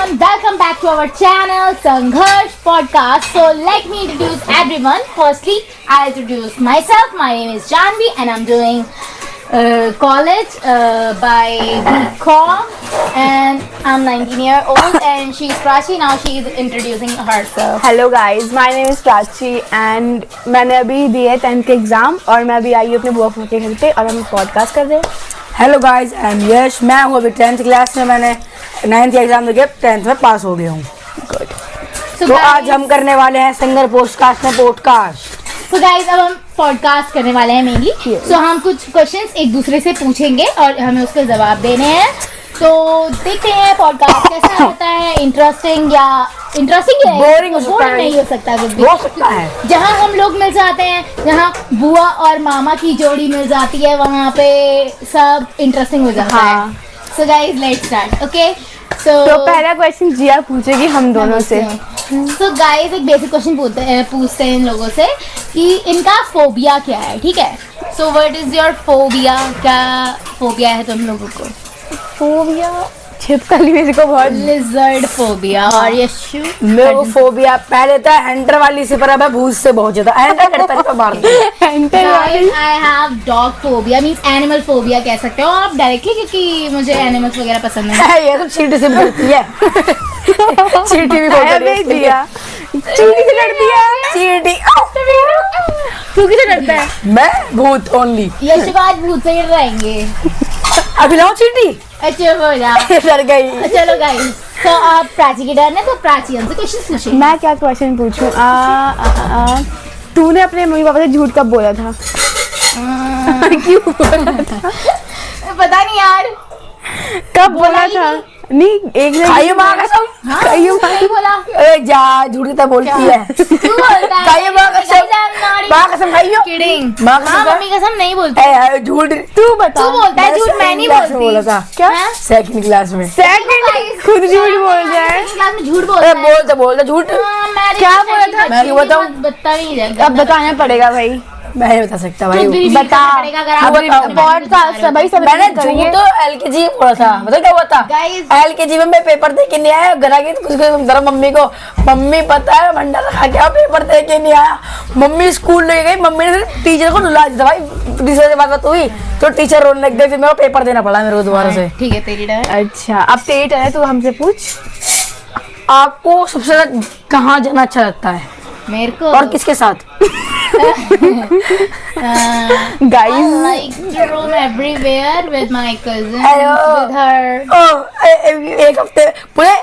everyone, welcome back to our channel Sangharsh Podcast. So let me introduce everyone. Firstly, I'll introduce myself. My name is Janvi and I'm doing college by BCom and I'm 19 years old and she's Prachi. Now she is introducing herself. Hello guys, my name is Prachi and मैंने अभी दिए 10th के exam और मैं अभी आई हूँ अपने बुआ के घर पे और हम पॉडकास्ट कर रहे हैं। हेलो गाइस, आई एम यश। मैं हूँ अभी 10th क्लास में, मैंने 9th एग्जाम देके 10th में पास हो गया हूँ। तो आज हम करने वाले हैं सिंगर पॉडकास्ट में पॉडकास्ट। तो गाइस अब हम पॉडकास्ट करने वाले हैं मेनली। सो हम कुछ क्वेश्चंस एक दूसरे से पूछेंगे और हमें उसके जवाब देने हैं। तो देखते हैं पॉडकास्ट कैसा होता है, इंटरेस्टिंग या बोरिंग हो सकता है, नहीं हो सकता, कुछ भी हो सकता है। जहाँ हम लोग मिल जाते हैं, जहाँ बुआ और मामा की जोड़ी मिल जाती है, वहाँ पे सब इंटरेस्टिंग हो जाता है। So guys let's start. Okay, तो पहला क्वेश्चन जिया पूछेगी हम दोनों से। सो गाइस एक बेसिक क्वेश्चन पूछते हैं इन लोगों से कि इनका फोबिया क्या है। ठीक है, so what is your phobia? क्या फोबिया है तुम लोगों को? फोबिया छिपकली मेरे को बहुत लिजर्ड फोबिया। और यशु? मेरे को फोबिया पहले था हैंटर वाली से, पर अब है भूत से बहुत ज्यादा। हैंटर करता है तो मारता है। हैंटर वाली। I have dog phobia, means animal phobia कह सकते हो आप डायरेक्टली, क्योंकि मुझे एनिमल्स वगैरह पसंद नहीं। ये तो चींटी से डरती है। चींटी भी बहुत डरती है। चींटी से डरती है। चींटी तू किसे डरता है? मैं भूत ओनली। यशु को आज भूत से ही रहेंगे। अभी लाओ चींटी। अच्छा हो जा, डर गई। चलो गाइस, तो आप प्राची की डरने, तो प्राची हमसे क्वेश्चन पूछिए। मैं क्या क्वेश्चन पूछूं? तूने अपने मम्मी पापा से झूठ कब बोला था? क्यों बोला था? पता नहीं यार, कब बोला था? नहीं, एक दिन खाइयो माँ कसम। खाइयो बोला। अरे जा, झूठी तो बोलती है। तू बोलता है। खाइयो माँ कसम। माँ कसम खाइयो। किडिंग। माँ हाँ, कसम। मम्मी कसम नहीं बोलती। झूठ तू बता। तू बोलता है झूठ, मैं नहीं बोलती। बोला था क्या? सेकंड क्लास में। सेकंड खुद झूठ बोल रहा है। क्लास में झूठ बोलता है। बोलता झूठ। क्या बोला था? मैं क्यों बताऊं? बता नहीं जाएगा। अब बताना पड़ेगा भाई। मैं नहीं बता सकता भाई। बता। पॉडकास्ट भाई सब मैंने झूठ तो LKG में बोला था। मतलब क्या हुआ था? Guys- LKG में मैं पेपर दे के नहीं आया, घर आके तो कुछ जरा मम्मी को, मम्मी पता है भंडारा खा के पेपर दे के नहीं आया। मम्मी स्कूल ले गई, मम्मी ने टीचर को रुला दिया भाई। टीचर से बात हुई तो टीचर रोने लग गई, फिर मेरे को पेपर देना पड़ा मेरे को दोबारा से। ठीक है, तेरी डर। अच्छा, अब तेरी टर्न है, तू हमसे पूछ। आपको सबसे ज्यादा कहाँ जाना अच्छा लगता है मेरे को और किसके साथ? Guys like to roam everywhere with my cousins, Hello. with her. एक हफ्ते पूरे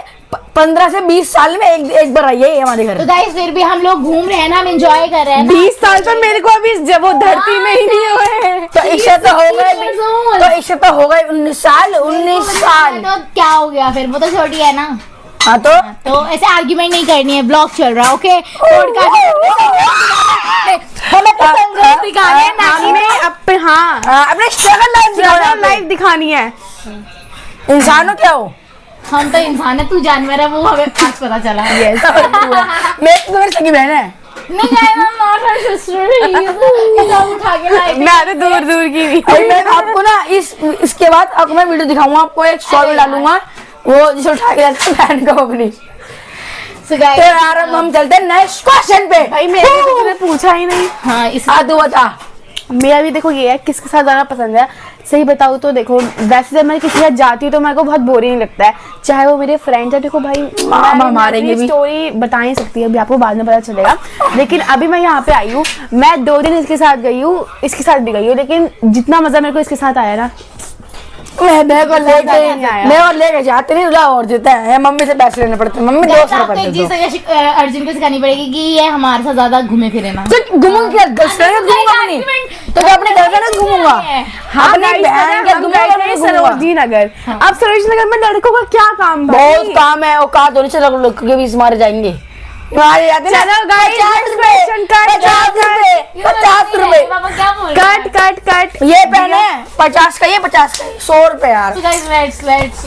15 से 20 साल में एक बार आइए हमारे घर। तो गाइस फिर भी हम लोग घूम रहे हैं ना, हम एंजॉय कर रहे हैं ना। 20 साल तो मेरे को अभी जब वो धरती में ही नहीं हुए हैं। तो इससे तो हो गए 19 साल। 19 साल तो क्या हो गया फिर, वो तो छोटी है ना। हाँ तो ऐसे आर्ग्यूमेंट नहीं करनी है, ब्लॉग चल रहा है। ओके, अपने स्ट्रगल लाइफ दिखानी है। इंसान हो क्या हो? हम तो इंसान है, तू जानवर है, वो हमें आज पता चला है। मेरी सगी बहन है। नहीं guys, I'm not her sister. उठा के लाए। मैं तो दूर दूर की भी। अभी मैं आपको ना इसके बाद आपको मैं वीडियो दिखाऊंगा, आपको एक शॉर्ट डालूंगा, वो जिसे उठा के लाते हैं बहन को अपनी। So guys, तो यार अब हम चलते हैं नेक्स्ट क्वेश्चन पे। भाई मेरे को तो तूने पूछा ही नहीं। हाँ इस तू बता। मेरा भी देखो ये है, किसके साथ जाना पसंद है। सही बताऊँ तो देखो, वैसे जब मैं किसी के साथ जाती हूँ तो मेरे को बहुत बोरिंग लगता है, चाहे वो मेरे फ्रेंड्स है। देखो भाई, मामा मारेंगे भी। स्टोरी बता नहीं सकती, अभी आपको बाद में पता चलेगा। लेकिन अभी मैं यहाँ पे आई हूँ, मैं 2 दिन इसके साथ गई हूँ, इसके साथ भी गई हूँ, लेकिन जितना मजा मेरे को इसके साथ आया ना, मैं को लेके जाते नहीं, रुला और देता है। मम्मी से पैसे लेने पड़ते हैं, मम्मी दोस्त आपको एक चीज अर्जुन को सिखानी पड़ेगी कि ये हमारे साथ ज्यादा घूमे फिरे ना। घूमूंगा क्या? गर्लफ्रेंड घूमूंगा अपनी, तो मैं अपने गर्लफ्रेंड घूमूंगा। अपनी बहन के घूमूंगा सरोजनी नगर। अब सरोजनी नगर में लड़कों का क्या काम? बहुत काम है, औकात होने से लड़कों के बीच मारे जाएंगे। चलो गाइस, 50 रुपए। पापा क्या बोल कट कट कट। ये पहने 50 का, ये 50 का, 100 रुपए यार। So guys, let's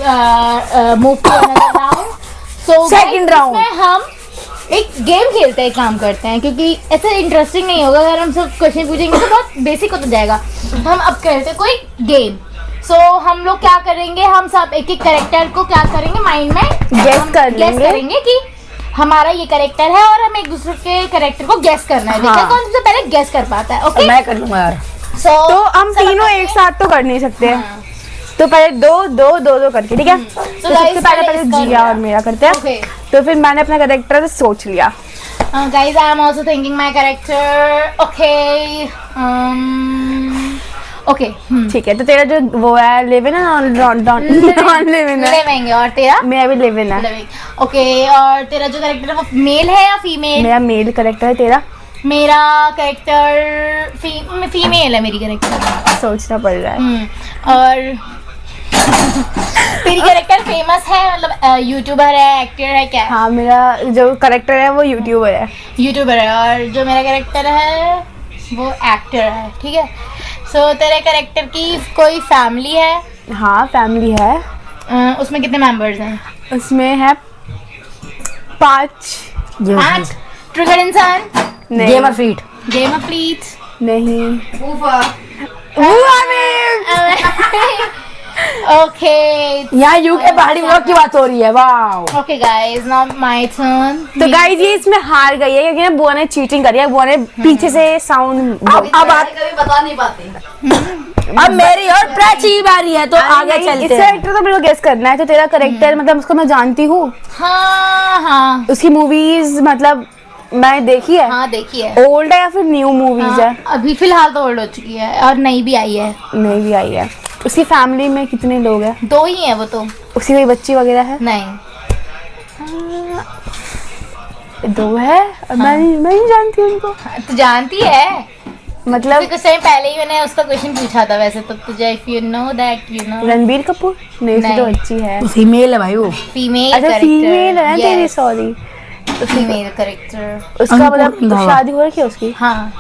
move to another round. So Second round. इसमें हम एक गेम खेलते हैं, काम करते हैं, क्योंकि ऐसे इंटरेस्टिंग नहीं होगा अगर हम सब क्वेश्चन पूछेंगे तो बहुत बेसिक होता जाएगा। हम अब करते हैं कोई गेम। सो हम लोग क्या करेंगे, हम सब एक एक कैरेक्टर को क्या करेंगे माइंड में गेस कर गेस लेंगे। करेंगे कि हमारा ये करेक्टर है और हमें एक दूसरे के करेक्टर को गेस करना है। देखिए हाँ। कौन सबसे पहले गेस कर पाता है। ओके मैं कर लूंगा यार। तो हम तीनों एक साथ तो कर नहीं सकते हैं। तो पहले दो करके, ठीक है। तो guys, सबसे पहले पहले इसका जिया और मेरा करते हैं। Okay. तो फिर मैंने अपना करेक्टर सोच लिया। Guys I am also thinking my character. Okay ठीक है, तो तेरा जो वो है लिव इन है, नॉन लिव इन है। लेवेंगे। और तेरा? मेरा भी लिव इन है। लिविंग। ओके, और तेरा जो कैरेक्टर है वो मेल है या फीमेल? मेरा मेल करेक्टर है। तेरा? मेरा कैरेक्टर फीमेल है। मेरी कैरेक्टर सोचना पड़ रहा है। और तेरी कैरेक्टर फेमस है, मतलब यूट्यूबर है, एक्टर है, क्या है? हाँ, मेरा जो करेक्टर है वो यूट्यूबर है। यूट्यूबर है। और जो मेरा कैरेक्टर है वो एक्टर है। ठीक है। सो तेरे कैरेक्टर की कोई फैमिली है? हाँ, फैमिली है। उसमें कितने मेंबर्स हैं? उसमें है 5। 8। ट्रिगर इंसान? नहीं। Gamer feet. Gamer fleet? नहीं। ऊफा। ओके यहाँ यूके पहाड़ी व्लॉग की बात हो रही है। वाह। Okay guys, now my turn. तो गाइस ये इसमें हार गई है क्योंकि ना बुआ ने चीटिंग करी है। बुआ ने पीछे से साउंड अब बता नहीं पाते। अब मेरी और प्राची की बारी है, तो आगे चलते इसका हैं। करेक्टर तो मेरे को गेस करना है। तो तेरा करेक्टर मतलब उसको मैं जानती हूँ, हाँ उसकी मूवीज मतलब मैं देखी है। हाँ देखिए। ओल्ड है या फिर न्यू मूवीज है? अभी फिलहाल तो ओल्ड हो चुकी है और नई भी आई है। नहीं भी आई है। उसकी फैमिली में कितने लोग हैं? 2 ही है वो तो। उसकी कोई बच्ची वगैरह है? नहीं। 2 है और मैं नहीं जानती उनको। तू जानती है? मतलब कुछ टाइम पहले ही मैंने उसका क्वेश्चन पूछा था वैसे तो तुझे। If you know that you know. Ranbir Kapoor? नहीं, उसकी तो नहीं। बच्ची है। फीमेल है भाई वो। फीमेल अच्छा, कैरेक्टर। फीमेल है तेरी, सॉरी। Female character. उसका अंकुर मतलब रंधावा। शादी हो रखी है उसकी? हाँ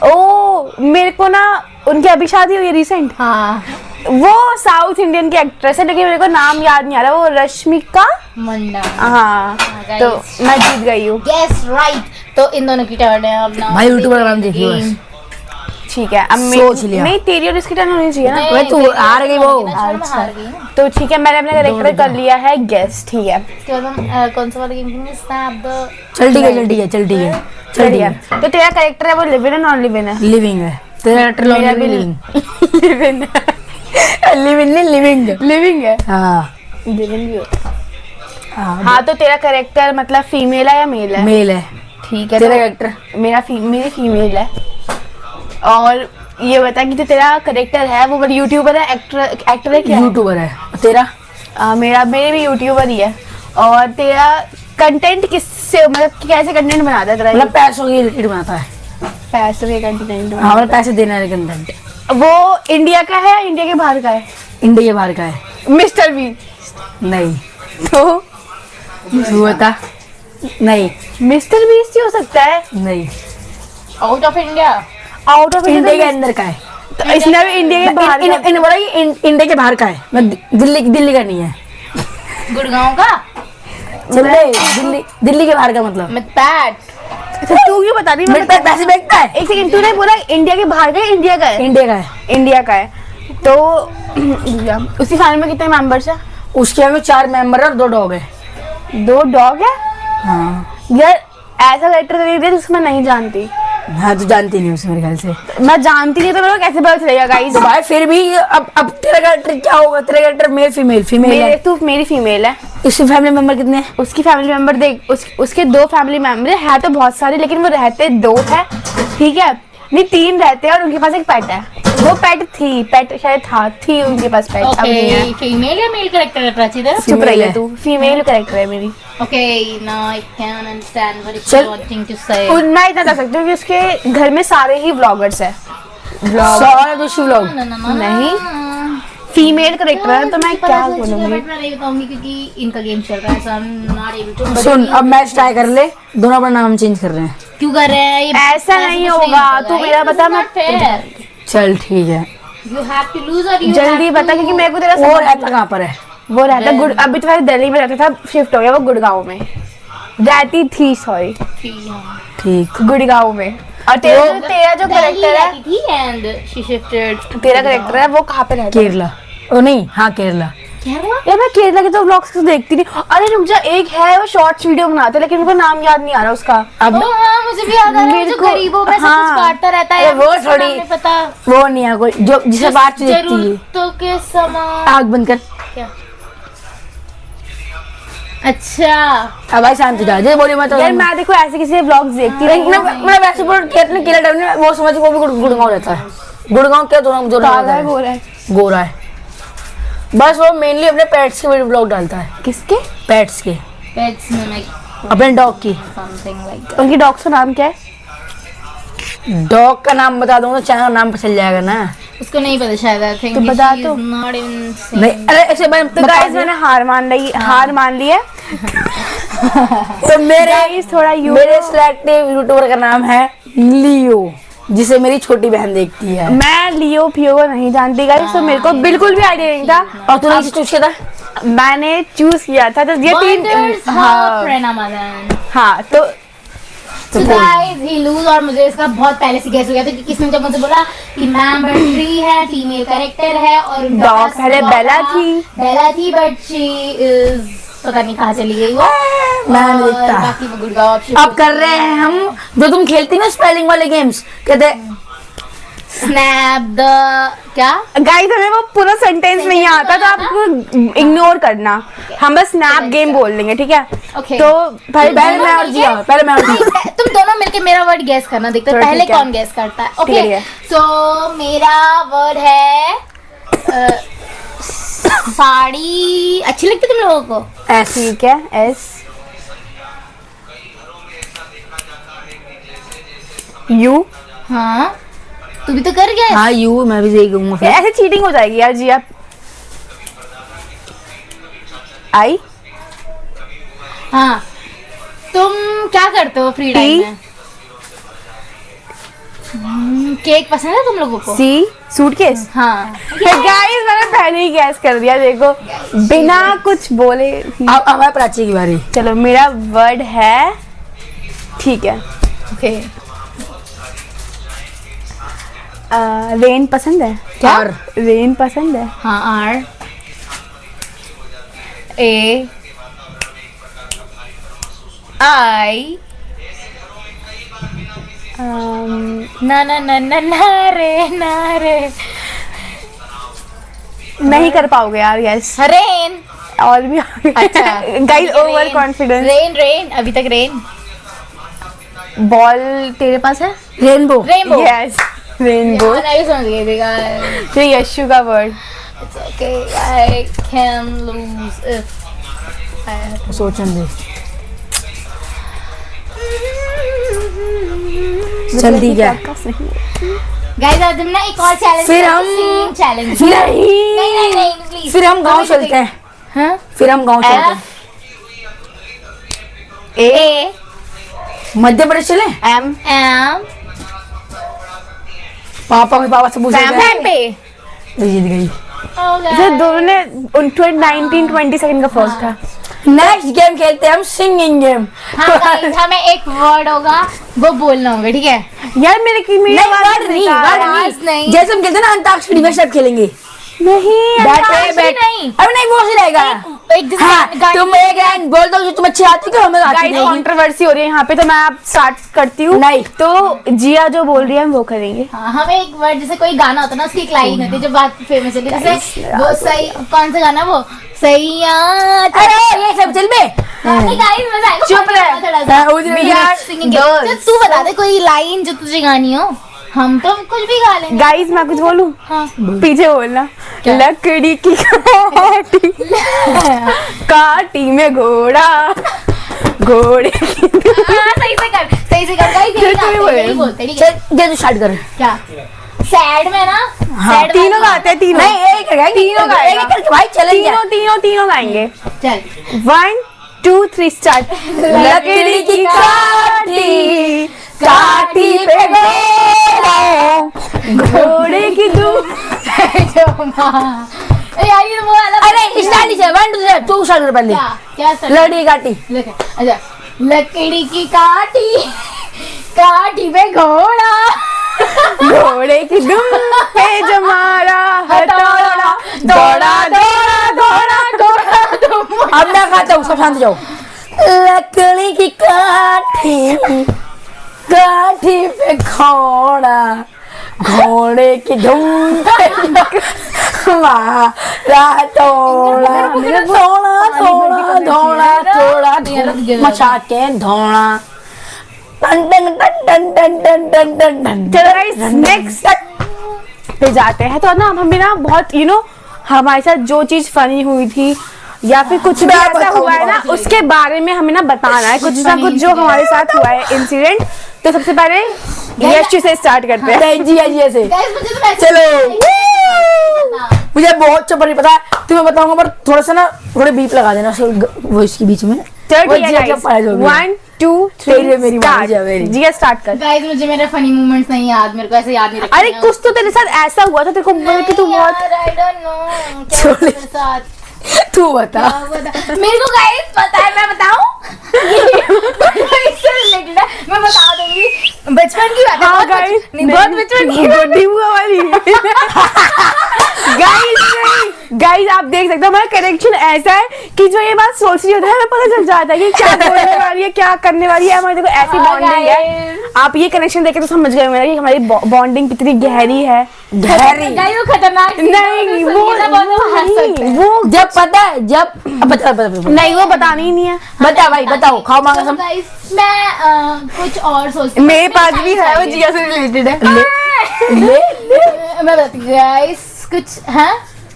ओ, मेरे को ना उनकी अभी शादी हुई है रिसेंट। हाँ। वो साउथ इंडियन की एक्ट्रेस है लेकिन मेरे को नाम याद नहीं आ रहा। वो रश्मिका। मंडा। हाँ, guys. तो मैं जीत गई हूँ। Guess right. तो इन दोनों की टर्न है अब ना। भाई यूट्यूबर नाम देखिए बस। ठीक है, अब सोच लिया। नहीं, तेरी और इसकी टर्न होनी चाहिए ना। भाई तू हार गई वो। अच्छा हार गई ना। तो ठीक है, मैंने अपना करेक्टर कर लिया है गेस। ठीक है, उसके बाद हम कौन सा वाला गेम खेलेंगे? Snap the. चल ठीक है, चल ठीक है, चल ठीक है, चल ठीक ठीक है। है। तो तेरा करेक्टर है वो लिव इन है, नॉन लिव इन है? लिविंग है तेरा कैरेक्टर। मेरा भी लिविंग लिव इन है। लिविंग नहीं, लिविंग। लिविंग है। हाँ लिव इन भी होता है। हाँ, हाँ, तो तेरा करेक्टर मतलब फीमेल है या मेल है? मेल है। ठीक है, तेरा तो कैरेक्टर? मेरी फीमेल है। और ये बता कि जो तेरा करेक्टर है वो यूट्यूबर है, एक्टर है क्या? यूट्यूबर है। तेरा? मेरे भी यूट्यूबर ही है। और तेरा कंटेंट किससे मतलब कैसे कंटेंट बनाता है तेरा? मतलब पैसों की रिलेटेड बनाता है। पैसे के कंटेंट? हाँ, मतलब पैसे देने वाले कंटेंट। वो इंडिया का है, इंडिया के बाहर का है? इंडिया के बाहर का है। Mister B? नहीं। तो तू बता। नहीं। मिस्टर बीस्ट ही हो सकता है। नहीं, out of India? Out of India के अंदर का है। तो इसने भी इंडिया के बाहर का? बोला इंडिया के बाहर का है, मतलब दिल्ली का नहीं है। गुड़गांव का? चल दिल्ली के बाहर का मतलब। मितपैट? अच्छा, तू क्यों बता रही है? मेरे पास पैसे बेचता है। एक सेकंड, तूने बोला इंडिया के बाहर का है, इंडिया का है? इंडिया का है। इंडिया का है। तो उसकी फैमिली में कितने मेंबर्स है? उसके यहाँ में 4 मेंबर और 2 डॉग है। 2 डॉग है? हाँ। यार ऐसा कैरेक्टर दे दिया जिसको मैं नहीं जानती। हाँ, तू जानती नहीं उसे मेरे ख्याल से। मैं जानती नहीं तो मेरे को कैसे पता चलेगा गाइस? तो भाई फिर भी अब तेरा कैरेक्टर क्या होगा? तेरा कैरेक्टर मेल फीमेल है। तू मेरी फीमेल है। उसकी फैमिली मेंबर कितने हैं? उसकी फैमिली मेंबर देख, उसके 2 फैमिली मेंबर है तो बहुत सारे, लेकिन वो रहते 2 है। ठीक है, नहीं 3 रहते हैं और उनके पास एक पेट है। वो पेट शायद थी उनके पास पेट, अब नहीं है। ओके, फीमेल या मेल कैरेक्टर है प्राची तेरा? चुप रही है है। तू, फीमेल कैरेक्टर है मेरी। Okay, now I can understand what चल। यू वांटिंग टू से। और मैं इतना कर सकती हूँ कि उसके घर में सारे ही व्लॉगर्स है। सारा दूसरी लोग। नहीं, फीमेल कैरेक्टर है तो मैं क्या बोलूंगी? मैं नहीं बताऊंगी क्योंकि इनका गेम चल रहा है, so I am not able to. सुन, अब मैच ट्राई कर ले। दोनों अपना नाम चेंज कर रहे हैं। क्यों कर रहे हैं ये? ऐसा नहीं होगा, तू मेरा बता, मैं चल ठीक है, यू हैव टू लूज और यू जल्दी बता क्योंकि मेरे को तेरा वो रहता कहाँ पर है? वो रहता अभी तो वैसे दिल्ली में रहता था, शिफ्ट हो गया वो गुड़गांव में रहती थी। सॉरी, ठीक। गुड़गांव में। और तेरा जो कैरेक्टर है, थी एंड शी शिफ्टेड। तेरा कैरेक्टर है वो कहाँ पे रहता है? केरला। ओ नहीं, हाँ केरला। क्या हुआ? यार मैं केरला के तो व्लॉग्स तो देखती नहीं। अरे रुक जा, एक है वो शॉर्ट्स वीडियो बनाते हैं, लेकिन उनको नाम याद नहीं आ रहा उसका। अब ओ हाँ, मुझे भी याद आ रहा है, मेरे जो को- गरीबों में सब हाँ। कुछ बांटता रहता है। अरे वो उसका थोड़ी- नाम नहीं पता। वो नहीं है कोई जो जिसे बात देखती है। जरूरतों के समान। आग बंद कर। क्या? अच्छा, अब भाई शांति जा, जैसे बोली मत। यार मैं देखो ऐसे किसी व्लॉग्स देखती मैं वैसे बोल केरला टाइम में वो समझ वो भी गुड़गांव रहता है। गुड़गांव क्या दोनों जो काला है गोरा है। गोरा है। बस वो मेनली अपने पेट्स के ब्लॉग डालता है। किसके? पेट्स के, पेट्स में मैं अपने डॉग की। समथिंग लाइक उनकी डॉग्स का नाम क्या है? डॉग का नाम बता दूंगा तो चैनल का नाम पता चल जाएगा ना। उसको नहीं पता शायद। आई थिंक तो बता तो। नॉट इवन नहीं अरे ऐसे तो गाइस मैंने हार मान ली है। तो मेरे गाइस थोड़ा मेरे सिलेक्टिव यूट्यूबर का नाम है लियो, जिसे मेरी छोटी बहन देखती है। मैं लियो पियो को नहीं जानती गाइस, तो मेरे को बिल्कुल भी आइडिया नहीं था। और तूने किसे चूज किया था? मैंने चूज किया था तो ये तीन। हाँ हाँ तो So guys, he lose और मुझे इसका बहुत पहले से गेस हो गया था, क्योंकि इसने जब मुझे बोला कि मैम बट 3 है, फीमेल कैरेक्टर है और Dog पहले बेला थी बट शी इज पता नहीं कहाँ चली गई वो। मैं और देखता। बाकी वो गुड़गांव अब कर रहे हैं हम जो तुम खेलती ना स्पेलिंग वाले गेम्स, कहते स्नैप द क्या गाइस हमें वो पूरा सेंटेंस नहीं आता तो आपको इग्नोर करना। हम बस स्नैप गेम बोल देंगे, ठीक है? Okay. तो भाई पहले मैं और जिया, पहले मैं और जिया। तुम दोनों मिलके मेरा वर्ड गेस करना, देखते हैं चलो, पहले ठीक है। कौन गेस करता है। ठीक ओके है। सो मेरा वर्ड है साड़ी। अच्छी लगती है तुम लोगों को? ठीक है। S U. हाँ तू भी तो कर गया। हाँ यू, मैं भी यही कहूंगा फिर। ऐसे चीटिंग हो जाएगी यार जी। आप आई हाँ तुम क्या करते हो फ्री टाइम में? केक पसंद है तुम लोगों को? सी सूटकेस। हाँ गाइस मैंने पहले ही गैस कर दिया, देखो बिना कुछ बोले। अब हमारे प्राची की बारी। चलो मेरा वर्ड है, ठीक है, ओके। रेन पसंद है क्या? आर। रेन पसंद है। हाँ आर ए आई ना ना ना ना ना रे नहीं कर पाओगे यार। Yes rain. और भी अच्छा गाइस ओवर कॉन्फिडेंस। रेन अभी तक रेन। बॉल तेरे पास है? रेनबो। रेनबो। Yes rainbow. नहीं समझ गई थी। फिर यशु का word. Okay, I can lose if I have to. सोचन दे, जल्दी क्या? Guys, आज हम ना एक और चैलेंज फिर हम- चैलेंज नहीं प्लीज। फिर हम गांव चलते हैं। हाँ फिर हम गांव चलते हैं। ए मध्य प्रदेश चले। एम एम पापा से पूछ पे। जीत गई। जो दोनों ने 19-20 सेकंड का फर्स्ट था। नेक्स्ट गेम खेलते हैं हम, सिंगिंग गेम। हाँ guys, हमें एक वर्ड होगा वो बोलना होगा, ठीक है? यार मेरी नहीं वर्ड नहीं, आवाज नहीं। जैसे हम खेलते हैं ना अंताक्षरी वैसे आप खेलेंगे। नहीं अंताक्षरी नहीं। अरे नहीं वो से रहेगा। एक जैसे हाँ गाने- तुम एक लाइन बोल दो जो तुम अच्छी आती है, हमें आती गाइस नहीं। कंट्रोवर्सी हो रही है यहाँ पे, तो मैं आप स्टार्ट करती हूँ। नहीं। तो जिया जो बोल रही है हम वो करेंगे। हाँ, हमें एक वर्ड, जैसे कोई गाना होता है ना, उसकी एक लाइन होती है जो बात फेमस होती है, जैसे वो सही, कौन सा गाना वो सैया। अरे ये सब चल बे। गाइस मजा आएगा। चुप रहे। थोड़ा सा। हाँ, उधर We are यार, singing it. तो तू बता दे कोई लाइन जो तुझे गानी हो, हम तो कुछ भी गा लेंगे। गाइस मैं कुछ बोलूं? हाँ। पीछे बोलना। लकड़ी की काटी काटी में घोड़ा, घोड़े की हाँ, सही से कर गाइस, फिर तू ही बोले। यही बोलते हैं, ठीक है? चल जल्दी स्टार्ट कर। क्या सैड में ना? हाँ, sad तीनों वाली- गाते हैं, तीनों नहीं एक गाएंगे, तीनों एक गाएगा। एक करके भाई चलेंगे। तीनों गाएंगे। चल 1 2 3 स्टार्ट। लकड़ी की काटी काटी पे घोड़ा, घोड़े की दूध। यार ये वो वाला। अरे स्टार्ट से 1 2 3 तू स्टार्ट कर पहले। क्या start? लकड़ी काटी। अच्छा लकड़ी की काटी काटी पे घोड़ा घोड़े की दुम पे जमारा हथौड़ा, दौड़ा दौड़ा दौड़ा दौड़ा दौड़ा। अब मैं खाता हूँ, सब शांत जाओ। लकड़ी की काठी, काठी पे घोड़ा, घोड़े की धुम पे मारा थोड़ा थोड़ा थोड़ा थोड़ा थोड़ा मचा के धोड़ा। टन टन टन टन टन टन टन टन। चलो गाइस नेक्स्ट पे जाते हैं। तो ना हमें ना बहुत हमारे साथ जो चीज फनी हुई थी या फिर कुछ भी ऐसा हुआ है ना, उसके बारे में हमें ना बताना है, कुछ ना कुछ जो हमारे साथ हुआ है इंसिडेंट। तो सबसे पहले यश से स्टार्ट करते हैं। जी ऐसे Guys, मुझे तो वैसे चलो। पता। मुझे बहुत अच्छा नहीं पता है, तुम्हें बताऊंगा पर थोड़ा सा ना थोड़े बीप लगा देना वो इसके बीच में। चलो वो ठीक है जिया गाइस, क्या पाया होगा। 1 2 तेरी 3 मेरी स्टार्ट। बारी जा, मेरी। जिया स्टार्ट कर। गाइस मुझे मेरे फनी मोमेंट्स नहीं याद, मेरे को ऐसे याद नहीं रखते अरे कुछ तो तेरे साथ ऐसा हुआ था, तेरे को बोल कि तू बहुत आई डोंट नो क्या छोड़। मेरे साथ तू बता। मेरे को गाइस पता है, मैं बताऊं इससे रिलेटेड है, मैं बता दूंगी। बचपन की बात है, हाँ बहुत गाइस, नहीं, बहुत बचपन की बात गोडी हुआ वाली। गाइस आप देख सकते हो हमारा कनेक्शन ऐसा है कि जो ये बात सोच रही होती है हमें पता चल जाता है कि क्या बोलने वाली है, क्या करने वाली है। हमारी देखो ऐसी हाँ बॉन्डिंग है। guys। आप ये कनेक्शन देख के तो समझ गए होंगे कि हमारी बॉन्डिंग कितनी गहरी है। गहरी गाइस वो खतरनाक चीज़ है, नहीं उसको वो ये सब बहुत लोग हंस सकते हैं। वो जब पता है जब बता बता बता नहीं वो बतानी ही नहीं है। बता भाई बताओ, खाओ मांगा चलो सब। गाइस मैं कुछ और सोचती हूँ। मेरे पास मेरी भी science है, वो आइए। जिया से रिलेटेड है। मैं बताती हूँ गाइस कुछ है।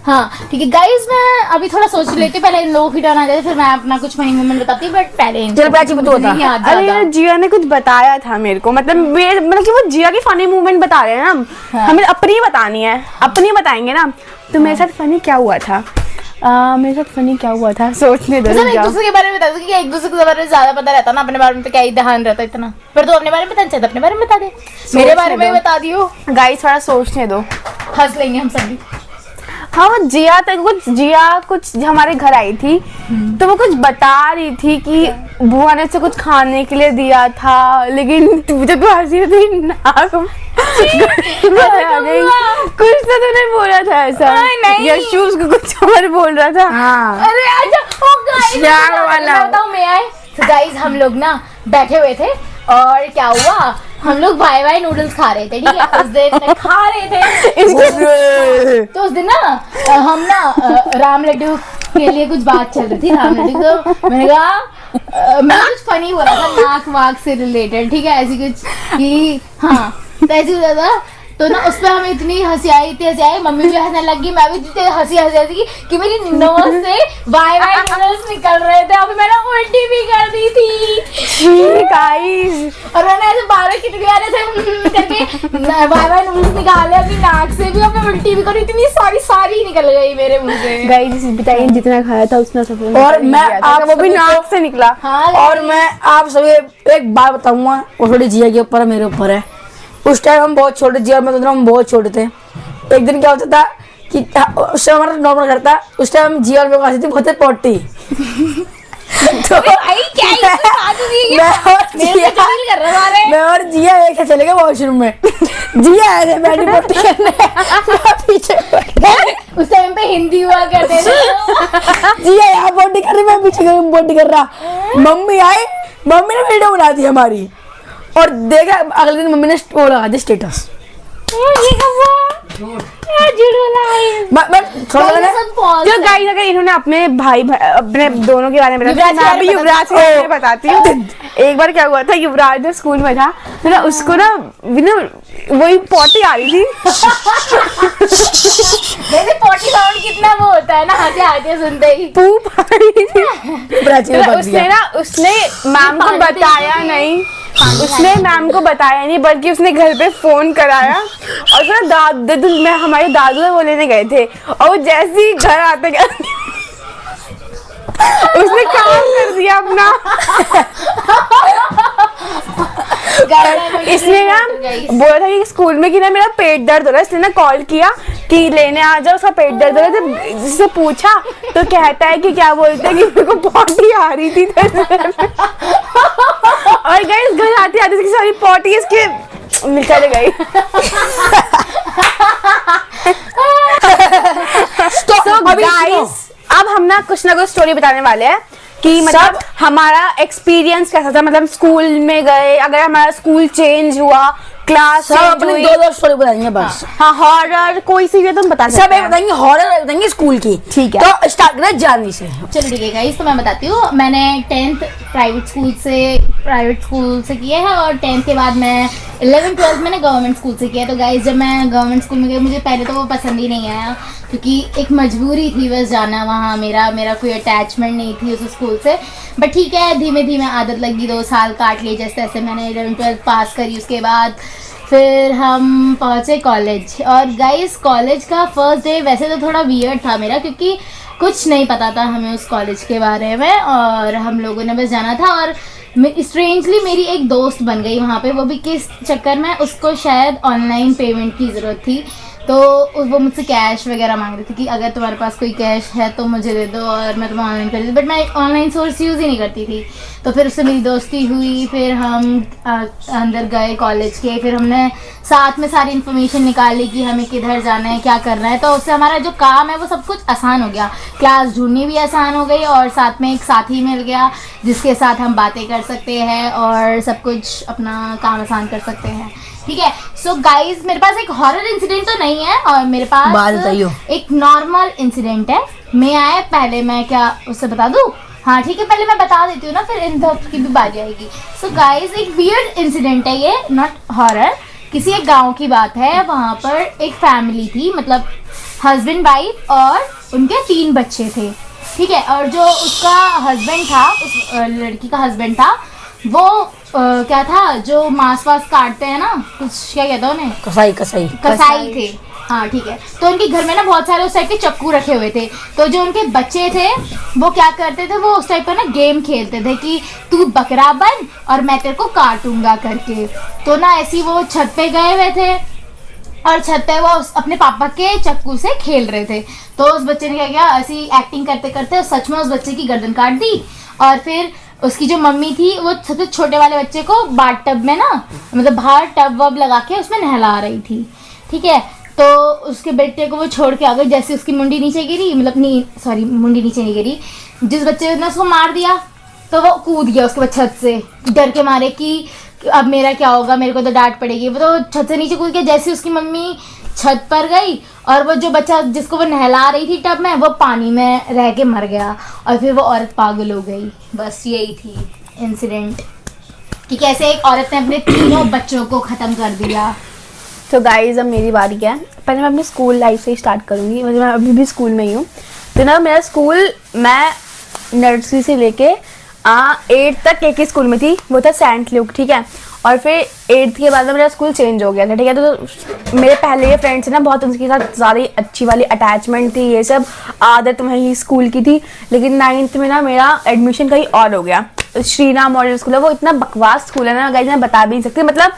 हाँ ठीक है गाइस, मैं अभी थोड़ा सोच लेती हूँ, पहले इन लोगों की टर्न आ जाए फिर मैं अपना कुछ फनी मोमेंट बताती हूँ, बट पहले चल प्राची तू बता। नहीं याद अरे ज्यादा। यार जिया ने कुछ बताया था मेरे को, मतलब कि वो जिया की फनी मूवमेंट बता रहे हैं ना, हाँ। हमें अपनी बतानी है, अपनी बताएंगे ना। तो मेरे साथ फनी क्या हुआ था, मेरे साथ फनी क्या हुआ था सोचने दो। मतलब एक जाओ। दूसरे के बारे में बता दो, क्योंकि एक दूसरे के बारे में ज्यादा पता रहता ना, अपने बारे में तो क्या ही ध्यान रहता इतना। पर तू अपने बारे में बता, चाहे अपने बारे में बता दे, मेरे बारे में दो। बता दियो, गाइस थोड़ा सोचने दो। हंस लेंगे हम सभी। हाँ वो जिया कुछ हमारे घर आई थी, तो वो कुछ बता रही थी कि बुआ ने उसे कुछ खाने के लिए दिया था, लेकिन जब तू हंसी रही थी नाक में आ गई। कुछ तो तूने बोला था ऐसा। नहीं। यशु उसको कुछ और बोल रहा था। हाँ अरे अच्छा ओ गाइस यार वाला। मैं बताऊं मैं आए तो गाइस हम लोग ना बैठे हुए थे और क्या हुआ, हम लोग वाई वाई नूडल्स खा रहे थे, ठीक है उस दिन खा रहे थे। तो उस दिन ना हम ना राम लड्डू के लिए कुछ बात चल रही थी, राम लड्डू को मैंने कहा मैं कुछ फनी हो रहा था नाक वाक से रिलेटेड, ठीक है ऐसी कुछ कि हाँ तो ऐसे होता था। तो ना उस पर हमें इतनी हंसी आई, मम्मी भी हंसने लगी, मैं भी इतनी हंसी कि मेरी नोज से वाई वाई नूडल्स निकल रहे थे, अभी मैंने उल्टी भी कर दी थी। गाइस और मैंने ऐसे 12 किटके आ रहे थे करके वाई वाई नूडल्स निकाले अपनी नाक से भी, और मैं उल्टी भी करी, इतनी सारी निकल गई मेरे मुंह से। गाइस बताइए जितना खाया था उतना सब और मैं आप वो भी सभी नाक से निकला। हाँ और मैं आप सभी एक बात बताऊंगा, वो थोड़ी जिया के ऊपर है, मेरे ऊपर है। उस टाइम हम बहुत छोटे, जिया मैं तो हम बहुत छोटे थे। एक दिन क्या होता था कि उस टाइम हमारा नॉर्मल घर था, उस टाइम हम जिया और मेरे को आती थी बहुत पोटी। तो भाई क्या ही इसमें बात हो रही है? मैं और मेरे से जिया डील कर रहा है। मैं और जिया एक साथ चले गए वॉशरूम में। जिया ऐसे बैठी पोटी करने, मैं पीछे उस टाइम पे हिंदी हुआ करते थे। जिया यहाँ पोटी कर रही, मैं पीछे पोटी कर रहा। मम्मी आई, मम्मी ने वीडियो बना दी हमारी, और देखा अगले दिन मम्मी ने वो लगा दी स्टेटस। मैं थोड़ा सा ना- जो गाइस अगर इन्होंने अपने अपने दोनों के बारे में बताया, युवराज के मैं बारे भी में युवराज के बारे में बताती हूँ। एक बार क्या हुआ था, युवराज ने स्कूल में था तो ना उसको ना वही पोटी आ रही थी। जैसे पॉटी साउंड कितना वो होता है ना, आते सुनते ही। पूप आ रही थी। प्राची ने तो बच गया। उसने मैम को पानी बताया देती नहीं, उसने मैम को बताया नहीं, बल्कि उसने घर पे फोन कराया और फिर हमारे दादू है वो लेने गए थे, और वो जैसे ही घर आते गए उसने काम कर दिया अपना। इसलिए ना बोला था कि स्कूल में कि ना मेरा पेट दर्द हो रहा है, इसलिए ना कॉल किया कि लेने आ जाओ, उसका पेट दर्द हो रहा है। तो जिससे पूछा तो कहता है कि क्या बोलते हैं कि मेरे को पॉटी आ रही थी। और गाइस घर आते आते सारी पॉटी इसके चले गई। So guys, अब हम ना कुछ स्टोरी बताने वाले हैं कि मतलब हमारा एक्सपीरियंस कैसा था, मतलब स्कूल में गए, अगर हमारा स्कूल चेंज हुआ, क्लास सब अपनी दो स्टोरी बताएंगे बस। हाँ, हॉरर कोई सी भी तुम बता सकते सब एक बताएंगे, हॉरर बताएंगे स्कूल की। ठीक है, तो स्टार्ट करें जानवी से। चलो ठीक है गाइस, तो मैं बताती हूँ। मैंने 10th प्राइवेट स्कूल से किया है और 10th के बाद मैं 11th 12th मैंने गवर्नमेंट स्कूल से किया। तो गाइस जब मैं गवर्नमेंट स्कूल में गई, मुझे पहले तो वो पसंद ही नहीं आया क्योंकि एक मजबूरी थी बस जाना वहाँ। मेरा कोई अटैचमेंट नहीं थी उस स्कूल से। बट ठीक है, धीमे धीमे आदत लगी, 2 साल काट लिए जैसे तैसे। मैंने 11th 12th पास करी, उसके बाद फिर हम पहुँचे कॉलेज। और गाइस कॉलेज का फर्स्ट डे वैसे तो थोड़ा वियर्ड था मेरा, क्योंकि कुछ नहीं पता था हमें उस कॉलेज के बारे में और हम लोगों ने बस जाना था। और स्ट्रेंजली मेरी एक दोस्त बन गई वहाँ पे, वो भी किस चक्कर में, उसको शायद ऑनलाइन पेमेंट की ज़रूरत थी। तो वो मुझसे कैश वगैरह मांग रही थी कि अगर तुम्हारे पास कोई कैश है तो मुझे दे दो और मैं तुम्हें ऑनलाइन कर दूँ। बट मैं ऑनलाइन सोर्स यूज़ ही नहीं करती थी। तो फिर उससे मेरी दोस्ती हुई, फिर हम अंदर गए कॉलेज के, फिर हमने साथ में सारी इन्फॉर्मेशन निकाली कि हमें किधर जाना है, क्या करना है। तो उससे हमारा जो काम है वो सब कुछ आसान हो गया, क्लास ढूंढनी भी आसान हो गई और साथ में एक साथी मिल गया जिसके साथ हम बातें कर सकते हैं और सब कुछ अपना काम आसान कर सकते हैं। ठीक है, सो गाइज मेरे पास एक हॉरर इंसिडेंट तो नहीं है और मेरे पास एक नॉर्मल इंसिडेंट है। मैं आया पहले, मैं क्या उससे बता दूं? हाँ ठीक है, पहले मैं बता देती हूँ ना, फिर इन दोस्त की भी बारी आएगी। सो गाइज एक वियर्ड इंसिडेंट है ये, नॉट हॉरर। किसी एक गांव की बात है। वहाँ पर एक फैमिली थी, मतलब हस्बैंड वाइफ और उनके 3 बच्चे थे। ठीक है, और जो उसका हस्बैंड था, उस लड़की का हस्बैंड था, वो क्या था, जो मांस वास काटते हैं ना, कुछ क्या कहते हैं उन्हें, कसाई थे। हाँ ठीक है, तो उनके घर में ना बहुत सारे उस टाइप के चक्कू रखे हुए थे। तो जो उनके बच्चे थे वो क्या करते थे, वो उस टाइप का ना गेम खेलते थे कि तू बकरा बन और मैं तेरे को काटूंगा करके। तो ना ऐसी वो छत पे गए हुए थे और छत पे वो अपने पापा के चक्कू से खेल रहे थे। तो उस बच्चे ने क्या किया, ऐसी एक्टिंग करते करते सच में उस बच्चे की गर्दन काट दी। और फिर उसकी जो मम्मी थी वो सबसे छोटे वाले बच्चे को बाथ टब में ना, मतलब बाहर टब वब लगा के उसमें नहला रही थी। ठीक है, तो उसके बेटे को वो छोड़ के आ गई। जैसे उसकी मुंडी नीचे गिरी, मतलब मुंडी नीचे नहीं गिरी, जिस बच्चे ने उसको मार दिया तो वो कूद गया उसके बाद छत से, डर के मारे कि अब मेरा क्या होगा, मेरे को तो डांट पड़ेगी। वो तो छत से नीचे कूद गया। जैसे उसकी मम्मी छत पर गई और वो जो बच्चा जिसको वो नहला रही थी टब में, वो पानी में रह के मर गया और फिर वो औरत पागल हो गई। बस यही थी इंसिडेंट कि कैसे एक औरत ने अपने 3 बच्चों को ख़त्म कर दिया। तो गाइज अब मेरी बारी है। पहले मैं अपनी स्कूल लाइफ से ही स्टार्ट करूँगी, मतलब मैं अभी भी स्कूल में ही हूँ। तो ना मेरा स्कूल, मैं नर्सरी से लेके 8th तक एक ही स्कूल में थी, वो था सेंट ल्यूक। ठीक है, और फिर 8th के बाद में मेरा स्कूल चेंज हो गया था। ठीक है, तो मेरे पहले के फ्रेंड्स ना बहुत उनके साथ ज़्यादा अच्छी वाली अटैचमेंट थी, ये सब आदत वही स्कूल की थी। लेकिन 9th में ना मेरा एडमिशन कहीं और हो गया। श्रीराम मॉडल स्कूल है, वो इतना बकवास स्कूल है ना गाइज, मैं बता भी नहीं सकती। मतलब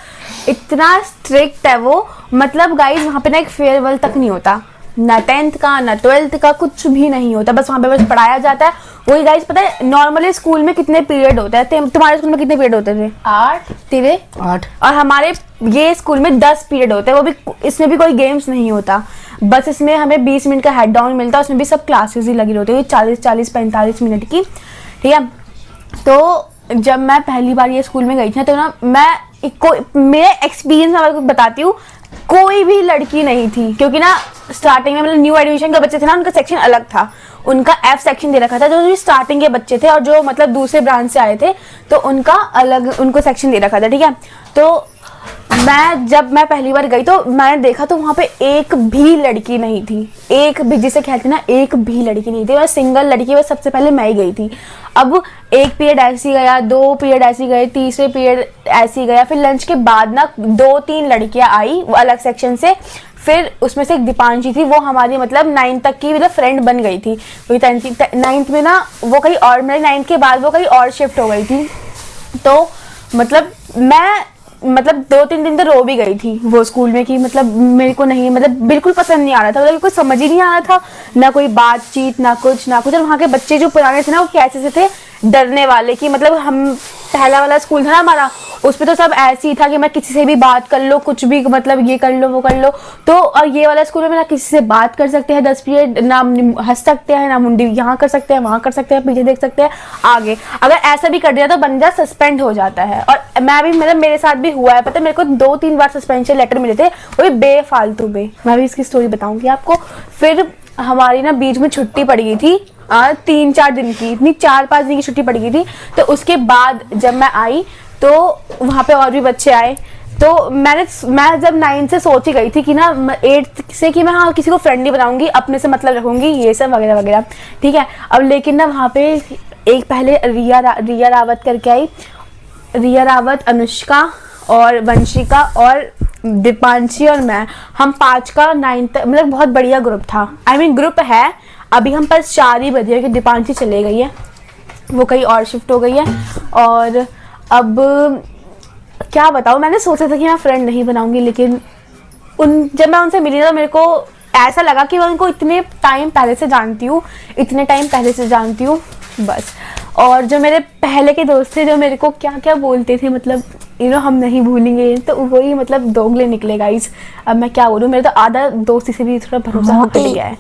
इतना स्ट्रिक्ट है वो, मतलब गाइज वहाँ पे ना एक फेयरवेल तक नहीं होता, ना 10th का ना 12th का, कुछ भी नहीं होता। बस वहाँ पे बस पढ़ाया जाता है। वही गाइज पता है नॉर्मली स्कूल में कितने पीरियड होते हैं? तुम्हारे स्कूल में कितने पीरियड होते थे? 8। तेरे 8। और हमारे ये स्कूल में 10 पीरियड होते हैं। वो भी इसमें भी कोई गेम्स नहीं होता, बस इसमें हमें 20 मिनट का हेड डाउन मिलता है। उसमें भी सब क्लासेस ही लगी होती है 40-45 मिनट की। ठीक है, तो जब मैं पहली बार ये स्कूल में गई थी तो ना मेरे एक्सपीरियंस में आपको बताती हूँ, कोई भी लड़की नहीं थी। क्योंकि ना स्टार्टिंग में मतलब न्यू एडमिशन के बच्चे थे ना, उनका सेक्शन अलग था, उनका F सेक्शन दे रखा था। जो स्टार्टिंग के बच्चे थे और जो मतलब दूसरे ब्रांच से आए थे तो उनका अलग उनको सेक्शन दे रखा था। ठीक है, तो जब मैं पहली बार गई तो मैंने देखा तो वहाँ पे एक भी लड़की नहीं थी, एक भी, जिसे कहते ना, एक भी लड़की नहीं थी। मैं सिंगल लड़की, बस सबसे पहले मैं ही गई थी। अब एक पीरियड ऐसी गया, 2 पीरियड ऐसी गए, तीसरे पीरियड ऐसी गया। फिर लंच के बाद ना 2-3 लड़कियां आई वो अलग सेक्शन से। फिर उसमें से एक दीपांशी थी, वो हमारी मतलब 9th तक की मतलब फ्रेंड बन गई थी। वही 9th में ना वो कहीं और, मेरे 9th के बाद वो कहीं और शिफ्ट हो गई थी। तो मतलब मैं 2-3 दिन तो रो भी गई थी वो स्कूल में कि मतलब मेरे को नहीं, मतलब बिल्कुल पसंद नहीं आ रहा था, मतलब कुछ समझ ही नहीं आ रहा था, ना कोई बातचीत ना कुछ। और वहाँ के बच्चे जो पुराने थे ना वो कैसे से थे, डरने वाले, कि मतलब हम पहला वाला स्कूल था ना हमारा, उस पे तो सब ऐसे ही था कि मैं किसी से भी बात कर लो, कुछ भी मतलब ये कर लो वो कर लो। तो और ये वाला स्कूल में ना किसी से बात कर सकते हैं 10 पीरियड, ना हंस सकते हैं, ना मुंडी यहाँ कर सकते हैं वहाँ कर सकते हैं, पीछे देख सकते हैं आगे। अगर ऐसा भी कर दिया तो बंदा सस्पेंड हो जाता है। और मैं भी मतलब मेरे साथ भी हुआ है, पता है मेरे को 2-3 बार सस्पेंशन लेटर मिले थे, वो भी बेफालतू में। मैं भी इसकी स्टोरी बताऊंगी आपको। फिर हमारी ना बीच में छुट्टी पड़ गई थी 3-4 दिन की, इतनी 4-5 दिन की छुट्टी पड़ गई थी। तो उसके बाद जब मैं आई तो वहाँ पे और भी बच्चे आए। तो मैं जब 9 से सोच ही गई थी कि ना 8 से कि मैं हाँ किसी को फ्रेंडली बनाऊंगी, अपने से मतलब रखूंगी, ये सब वगैरह वगैरह, ठीक है। अब लेकिन ना वहाँ पे एक पहले रिया रावत करके आई, रिया रावत, अनुष्का और वंशिका और दीपांशी और मैं, हम 5 का 9 तक मतलब बहुत बढ़िया ग्रुप था। I mean, ग्रुप है अभी हम पास 4 ही बजे कि दीपांशी चले गई है, वो कहीं और शिफ्ट हो गई है। और अब क्या बताऊँ, मैंने सोचा था कि मैं फ्रेंड नहीं बनाऊंगी, लेकिन जब मैं उनसे मिली ना तो मेरे को ऐसा लगा कि मैं उनको इतने टाइम पहले से जानती हूँ बस। और जो मेरे पहले के दोस्त थे जो मेरे को क्या क्या बोलते थे, मतलब हम नहीं भूलेंगे, तो वही मतलब दोगले निकले गाइस। अब मैं क्या बोलूँ, मेरे तो आधा दोस्ती से भी थोड़ा भरोसा हट गया है।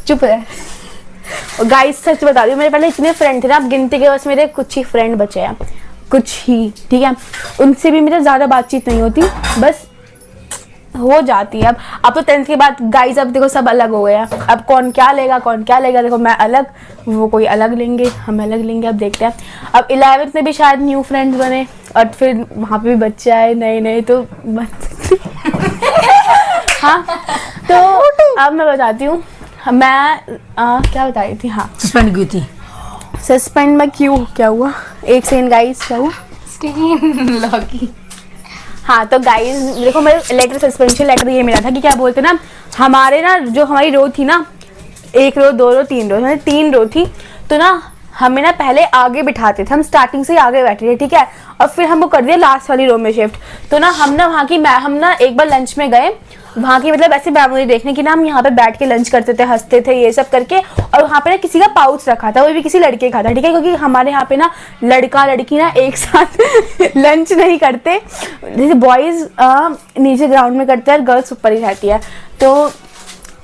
चुप रहे गाइस, सच बता रही हूँ, मेरे पहले इतने फ्रेंड थे ना, अब गिनती के बस मेरे कुछ ही फ्रेंड बचे हैं, कुछ ही, ठीक है। उनसे भी मेरे ज़्यादा बातचीत नहीं होती, बस हो जाती है। अब तो 10th के बाद गाइस अब देखो सब अलग हो गया। अब कौन क्या लेगा, देखो मैं अलग, वो कोई अलग लेंगे, हम अलग लेंगे, अब देखते हैं। अब 11th में भी शायद न्यू फ्रेंड्स बने और फिर वहाँ पे भी बच्चे आए नए तो हाँ। तो अब मैं बताती हूँ, मैं क्या बता रही थी, हाँ सस्पेंड की थी। सस्पेंड में क्यों, क्या हुआ, एक सेकंड गाइस, क्या हुआ, लॉकी। हाँ तो गाइस देखो, मेरे लेटर सस्पेंशन लेटर ये मिला था कि क्या बोलते ना, हमारे ना जो हमारी रो थी ना, 1 रो 2 रो 3 रो, 3 रो थी, तो ना हमें ना पहले आगे बिठाते थे, हम स्टार्टिंग से ही आगे बैठे थे, ठीक है। और फिर हमको कर दिया लास्ट वाली रो में शिफ्ट। तो ना हम ना वहाँ की हम ना एक बार लंच में गए, वहाँ की मतलब ऐसी मेमोरी देखने की ना, हम यहाँ पे बैठ के लंच करते थे, हंसते थे, ये सब करके। और वहाँ पे ना किसी का पाउच रखा था, वो भी किसी लड़के का था, ठीक है, क्योंकि हमारे यहाँ पे ना लड़का लड़की ना एक साथ लंच नहीं करते, जैसे बॉयज नीचे ग्राउंड में करते हैं और गर्ल्स ऊपर ही रहती है। तो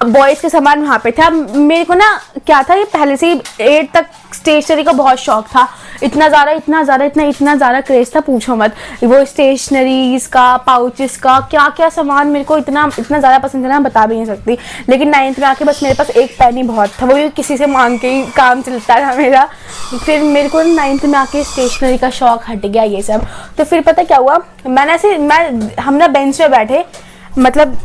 बॉयज़ के सामान वहाँ पे था। मेरे को ना क्या था, ये पहले से ही 8 तक स्टेशनरी का बहुत शौक था, इतना ज़्यादा क्रेज था, पूछो मत। वो स्टेशनरीज का, पाउचेस का, क्या क्या सामान मेरे को इतना ज़्यादा पसंद था ना, बता भी नहीं सकती। लेकिन 9th में आके बस मेरे पास एक पेन ही बहुत था, वो भी किसी से मांग के ही काम चलता था मेरा। फिर मेरे को 9th में आके स्टेशनरी का शौक हट गया, ये सब। तो फिर पता क्या हुआ, हम ना बेंच पे बैठे, मतलब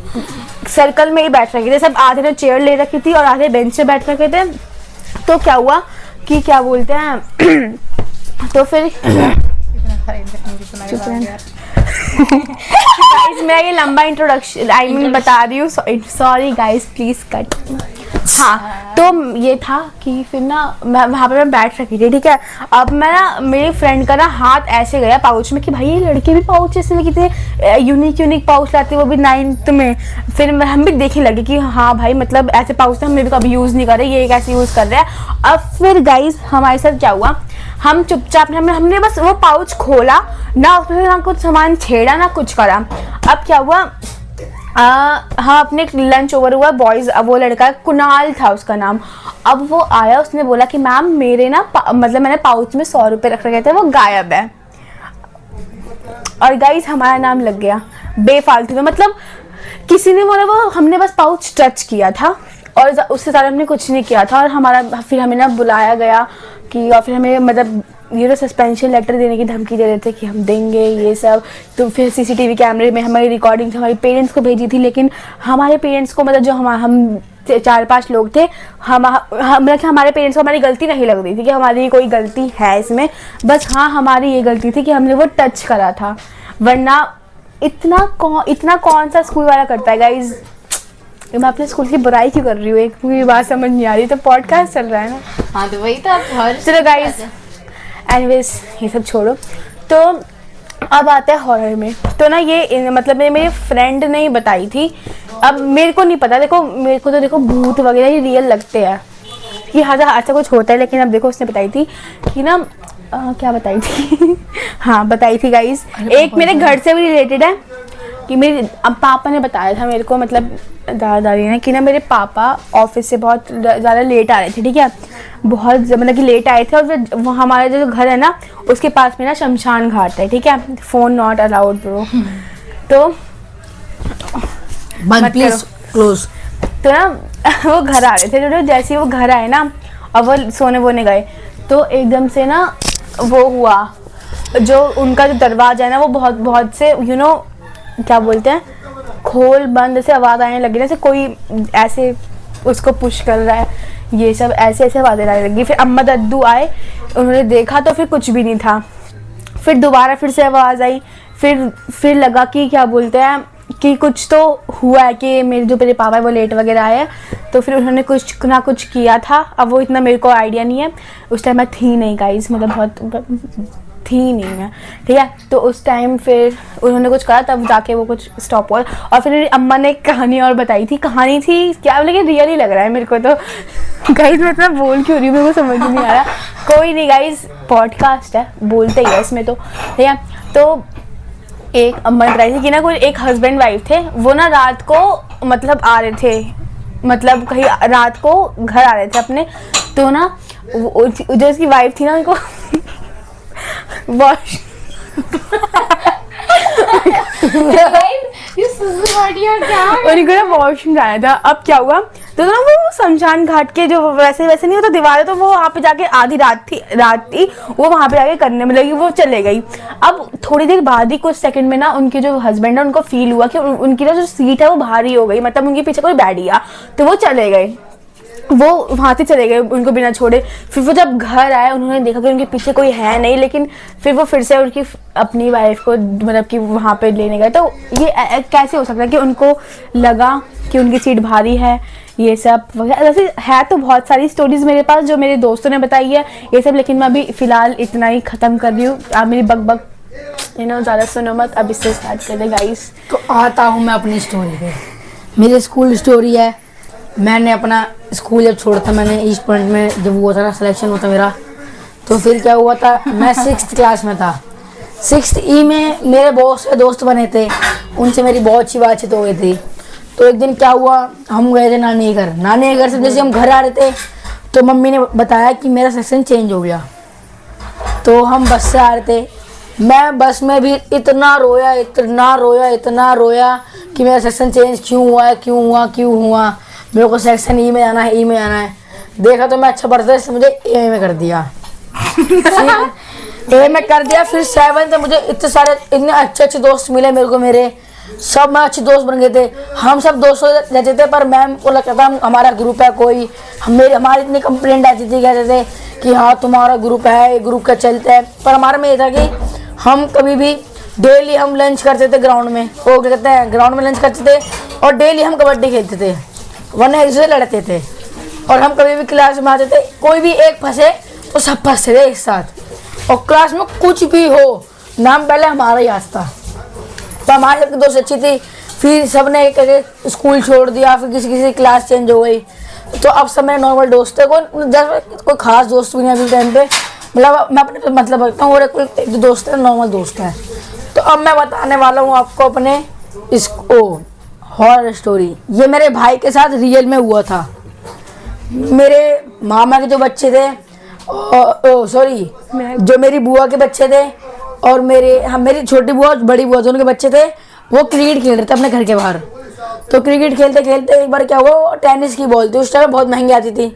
सर्कल में ही बैठ रखे थे सब, आधे ने चेयर ले रखी थी और आधे बेंच पे बैठ रखे थे। तो क्या हुआ कि क्या बोलते हैं तो फिर गाइस मैं ये लंबा इंट्रोडक्शन बता रही हूँ, सॉरी गाइस प्लीज कट। हाँ तो ये था कि फिर ना वहाँ पे मैं बैठ रखी थी, ठीक है। अब मैं ना मेरी फ्रेंड का ना हाथ ऐसे गया पाउच में कि भाई ये लड़के भी पाउच ऐसे में कितने यूनिक पाउच लाते, वो भी 9th में। फिर हम भी देखने लगे कि हाँ भाई मतलब ऐसे पाउच हम भी कभी यूज़ नहीं कर रहे, ये कैसे यूज़ कर रहे हैं। अब फिर गाइस हमारे साथ क्या हुआ, हम चुपचाप हमने बस वो पाउच खोला ना, उसमें ना कुछ सामान छेड़ा ना कुछ करा। अब क्या हुआ, हाँ अपने लंच ओवर हुआ, बॉयज़, वो लड़का कुणाल था उसका नाम। अब वो आया, उसने बोला कि मैम मेरे ना मतलब मैंने पाउच में 100 रुपये रख रखे थे, वो गायब है। और गाइस हमारा नाम लग गया बेफालतू में, मतलब किसी ने बोला, वो हमने बस पाउच टच किया था और उससे ज़्यादा हमने कुछ नहीं किया था। और फिर हमें ना बुलाया गया कि, और फिर हमें मतलब ये तो सस्पेंशन लेटर देने की धमकी दे रहे थे कि हम देंगे ये सब। तो फिर CCTV कैमरे में हमारी रिकॉर्डिंग हमारे पेरेंट्स को भेजी थी, लेकिन हमारे पेरेंट्स को मतलब जो हम 4-5 लोग थे, हमारे पेरेंट्स को हमारी गलती नहीं लग रही थी कि हमारी कोई गलती है इसमें, बस हाँ हमारी ये गलती थी कि हमने वो टच करा था। वरना इतना कौन सा स्कूल वाला करता है गाइज। मैं अपने स्कूल की बुराई क्यों कर रही हूँ, एक पूरी बात समझ नहीं आ रही, तो पॉडकास्ट चल रहा है ना। हाँ तो वही तो आप हर चलो गाइज एनीवेज ये सब छोड़ो। तो अब आता है हॉरर में। तो ना ये मतलब मेरी फ्रेंड ने ही बताई थी, अब मेरे को नहीं पता, देखो मेरे को तो देखो भूत वगैरह ही रियल लगते हैं कि हाँ ऐसा कुछ होता है, लेकिन अब देखो उसने बताई थी कि ना क्या बताई थी हाँ बताई थी गाइस। एक मेरे घर से भी रिलेटेड है कि मेरे अब पापा ने बताया था मेरे को, मतलब दादा दादी ने, कि ना मेरे पापा ऑफिस से बहुत ज़्यादा लेट आ रहे थे, ठीक है, बहुत मतलब कि लेट आए थे। और फिर वो हमारा जो घर है ना उसके पास में ना शमशान घाट है, ठीक है, फ़ोन नॉट अलाउड ब्रो। तो प्लीज क्लोज। तो ना वो घर आ रहे थे, तो जैसे ही वो घर आए ना और वो सोने वोने गए, तो एकदम से ना वो हुआ, जो उनका जो दरवाजा है ना वो बहुत बहुत से क्या बोलते हैं, खोल बंद ऐसे आवाज़ आने लगी, जैसे कोई ऐसे उसको पुश कर रहा है, ये सब ऐसे ऐसे आवाज़ें आने लगी। फिर अम्मा दद्दू आए, उन्होंने देखा तो फिर कुछ भी नहीं था। फिर दोबारा फिर से आवाज़ आई, फिर लगा कि क्या बोलते हैं कि कुछ तो हुआ है, कि मेरे पापा है वो लेट वगैरह आए हैं। तो फिर उन्होंने कुछ ना कुछ किया था। अब वो इतना मेरे को आइडिया नहीं है, उस टाइम मैं थी नहीं गाइस, मतलब बहुत थी नहीं मैं, ठीक है। तो उस टाइम फिर उन्होंने कुछ करा, तब जाके वो कुछ स्टॉप हुआ। और फिर मेरी अम्मा ने एक कहानी और बताई थी, कहानी थी क्या, लेकिन रियल ही लग रहा है मेरे को। तो गाइस मैं इतना बोल क्यों रही हूँ, मेरे को समझ नहीं आ रहा। कोई नहीं गाइस, पॉडकास्ट है, बोलते ही है इसमें तो, ठीक है। तो एक अम्मा ने बताई थी कि ना कोई एक हस्बैंड वाइफ थे, वो ना रात को मतलब आ रहे थे, मतलब कहीं रात को घर आ रहे थे अपने। तो ना जो उसकी वाइफ थी ना उनको वॉश उनको ना वॉशरूम जाना था। अब क्या हुआ, तो ना वो शमशान घाट के जो वैसे नहीं होता दीवार, तो वो वहाँ पे जाके आधी रात थी वो वहाँ पे जाके करने में लगी, वो चले गई। अब थोड़ी देर बाद ही कुछ सेकंड में ना उनके जो हस्बैंड है उनको फील हुआ कि उनकी ना जो सीट है वो भारी हो गई, मतलब उनके पीछे कोई बैठ गया। तो वो चले गए, वो वहाँ से चले गए उनको बिना छोड़े। फिर वो जब घर आए उन्होंने देखा कि उनके पीछे कोई है नहीं, लेकिन फिर वो फिर से उनकी अपनी वाइफ को मतलब कि वहाँ पे लेने गए। तो ये कैसे हो सकता है कि उनको लगा कि उनकी सीट भारी है, ये सब वगैरह। वैसे है तो बहुत सारी स्टोरीज मेरे पास जो मेरे दोस्तों ने बताई है ये सब, लेकिन मैं अभी फ़िलहाल इतना ही ख़त्म कर रही हूँ। आप मेरी बक ज़्यादा सुनो मत, अब इससे स्टार्ट कर दे गाइस। तो आता हूँ मैं अपनी स्टोरी पे। मेरी स्कूल स्टोरी है। मैंने अपना स्कूल जब छोड़ा था, मैंने ईस्ट पॉइंट में जब हुआ था ना सिलेक्शन हुआ था मेरा, तो फिर क्या हुआ था, मैं 6th क्लास में था। 6th E में मेरे बहुत से दोस्त बने थे, उनसे मेरी बहुत अच्छी बातचीत हो गई थी। तो एक दिन क्या हुआ, हम गए थे नानी के घर से जैसे हम घर आ रहे थे तो मम्मी ने बताया कि मेरा सेक्शन चेंज हो गया। तो हम बस से आ रहे थे, मैं बस में भी इतना रोया कि मेरा सेक्शन चेंज क्यों हुआ, मेरे को सेक्शन ई में जाना है। देखा तो मैं अच्छा पढ़ता, इसलिए मुझे ए में कर दिया। ए में कर दिया। फिर 7th में मुझे इतने अच्छे दोस्त मिले मेरे को, मेरे सब में अच्छे दोस्त बन गए थे। हम सब दोस्त रहते थे, पर मैम को लगता था हमारा ग्रुप है कोई, हमारी इतनी कंप्लेंट आती थी, कहते थे कि हाँ तुम्हारा ग्रुप है, ग्रुप का चलता है। पर हमारे में ये था कि हम कभी भी डेली हम लंच करते थे ग्राउंड में, वो क्या कहते हैं ग्राउंड में लंच करते थे, और डेली हम कबड्डी खेलते थे, वरना एक दूसरे लड़ते थे। और हम कभी भी क्लास में आते थे, कोई भी एक फंसे तो सब फंसते थे एक साथ, और क्लास में कुछ भी हो नाम पहले हमारा ही आता था। तो हमारी सबकी दोस्त अच्छी थी। फिर सब ने एक स्कूल छोड़ दिया, फिर किसी क्लास चेंज हो गई, तो अब सब मेरे नॉर्मल दोस्त है, कोई खास दोस्त भी नहीं अभी टाइम पे, मतलब मैं अपने मतलब रखता हूँ, और एक दोस्त है नॉर्मल दोस्त है। तो अब मैं बताने वाला हूँ आपको अपने इसको हॉरर स्टोरी। ये मेरे भाई के साथ रियल में हुआ था। मेरे मामा के जो बच्चे थे, जो मेरी बुआ के बच्चे थे, और मेरी छोटी बुआ बड़ी बुआ दोनों के बच्चे थे, वो क्रिकेट खेल रहे थे अपने घर के बाहर। तो क्रिकेट खेलते खेलते एक बार क्या हुआ, टेनिस की बॉल थी, उस टाइम बहुत महंगी आती थी।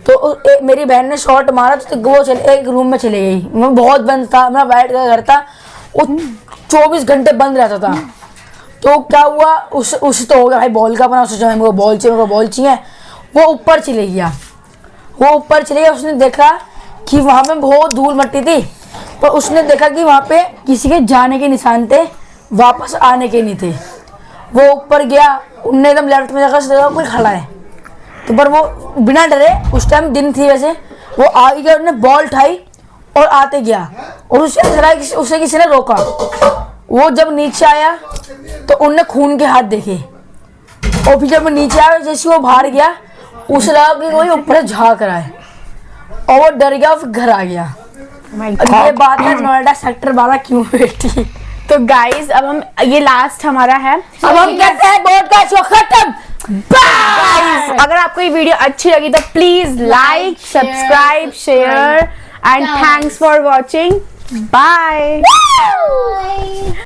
तो मेरी बहन ने शॉट मारा, तो वो एक रूम में चली गई। मैं बहुत बंद था, मेरा वाइट का घर था, वो 24 घंटे बंद रहता था। तो क्या हुआ, उस तो हो गया भाई बॉल का अपना, सोचा मेरे को बॉल चाहिए। वो ऊपर चले गया, उसने देखा कि वहाँ पे बहुत धूल मट्टी थी, पर उसने देखा कि वहाँ पे किसी के जाने के निशान थे, वापस आने के नहीं थे। वो ऊपर गया, उनने एकदम लेफ्ट में देखा कोई खड़ा है, तो पर वो बिना डरे, उस टाइम दिन थी वैसे, वो आगे गया, उन्होंने बॉल उठाई और आते गया, और उसे किसी ने रोका। वो जब नीचे आया तो उनने खून के हाथ देखे, और फिर जब वो नीचे आया, जैसे वो बाहर गया, उसे लगा कि कोई ऊपर झाँक रहा है, और वो डर गया, फिर घर आ गया। अब ये बात है नोएडा सेक्टर 12 क्यों बेटी। तो गाइज अब हम ये लास्ट हमारा है। अब हम कहते हैं बोर्ड का शो खत्म। Guys, अगर आपको ये वीडियो अच्छी लगी तो please like, subscribe, share and thanks for watching. Bye.